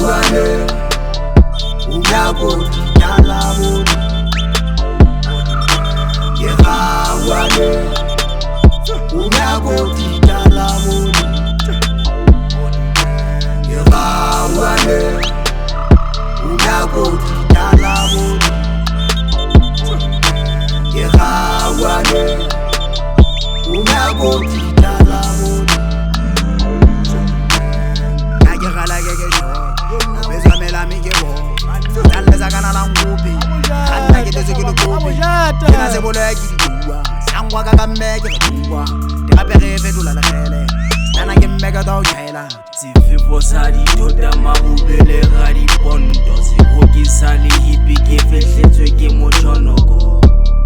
Rawane, Unyagoti Talamoni. Rawane, Unyagoti Talamoni. Rawane, Unyagoti Talamoni. Rawane, Unyagoti Talamoni. Nagirala gegejo, bezamela migebo. Taleza kana la ngupi, kana kiteze kilukupi. Kena se bolo ya kidua, sangwa kaka mege kidua. Tepere fedula la khele, tana ke mega do chaela. Si vivo sali tota mabubele radi pondo, si hoki sali hipi ke fehletswe ke mochonoko.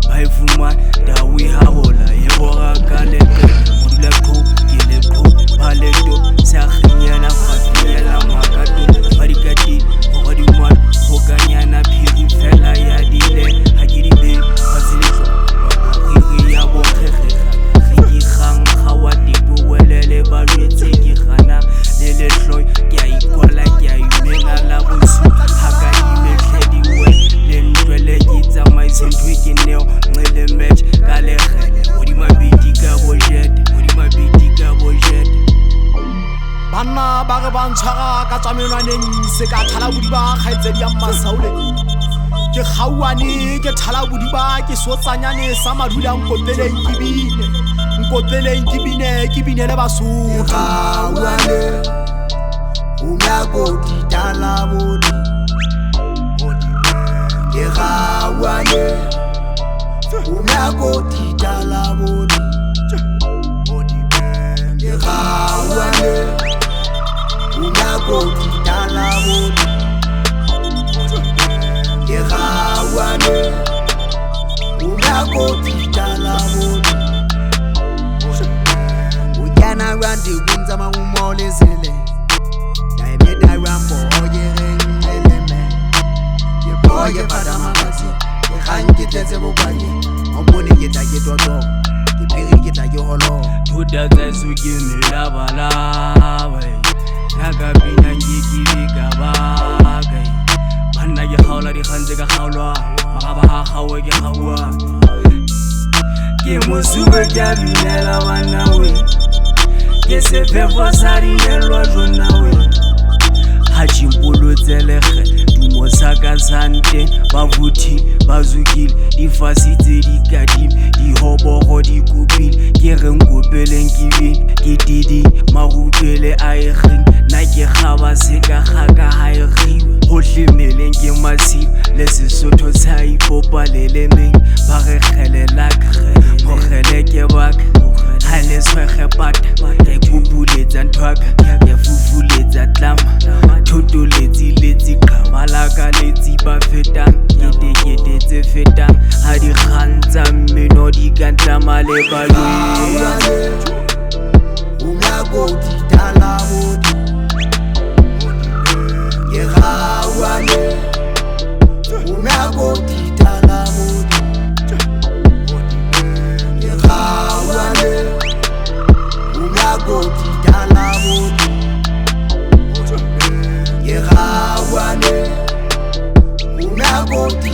Baifuma dawi habola yebora kalete, modula ko yele ko paleto, sa khinyana fatiela makato, barikati hodi mwa hokanyana phiri fela ya dile hakiri be fasilso khiri ya bo khekha khiri khang khawati bo welele ba lwetse ke khana le le hloy ke a ikola ke a imela la bosi haka imehledi we le ntwele ke tsamaise ntwe ke neo nqele match ka le khele hodi mabidi ka bo jet hodi mabidi ka bo jet. Banna ba re bantshwara ka tsamenwaneng se ka thala bodiba kgaitsedi ya Masaule. Ke kgauane ke thala bodiba ke sotsanyane sa madula nkotleleng ke bine le Basotho. Rawane, Unyagoti Talamoni. Rawane, Unyagoti Talamoni. Rawane, Unyagoti Talamoni. Rawane, Unyagoti Talamoni. We can around the winds of my mole zile. I made a rambo, ye ring element. Ye boy, ye padamagati, ye hanky tezebogani. I'm going to get a get or the period get a yolo. To the guys who give me lava lava. Nagabina Yiki Gabagai. Mana ya haula di hanzega haula. Makabaha hawege hawa. Kimusuga Gabinella Wanawe. Kese Fevo Sari Nelwa Jonawe. Hachimpolo Zeleche. Dumosaka Sante. Bavuti, Bazukil. Di fasite di kadim. Di hoboro di kupil. Kerengo Belengivin. Kididi. Marupele Airing. Nake Khaba Seka Khaka Hairi. Hohle Melenge Massive. Lese Soto Sai Popa Lelemeng. Pare Khele Lakre. Mokhele Kebak. Hale Swekhe Pata. Ke Kupuletsa Ntwaka. Ke Fufuletsa Tlama. Thoto letsi Kabalaka letsi ba fetang. Kete tse fetang. Ha di kgantsa mmino di kantla male balwe. Unyagoti Talamoni. Rawane, Unyagoti Talamoni. Rawane, Unyagoti Talamoni. Rawane, Unyagoti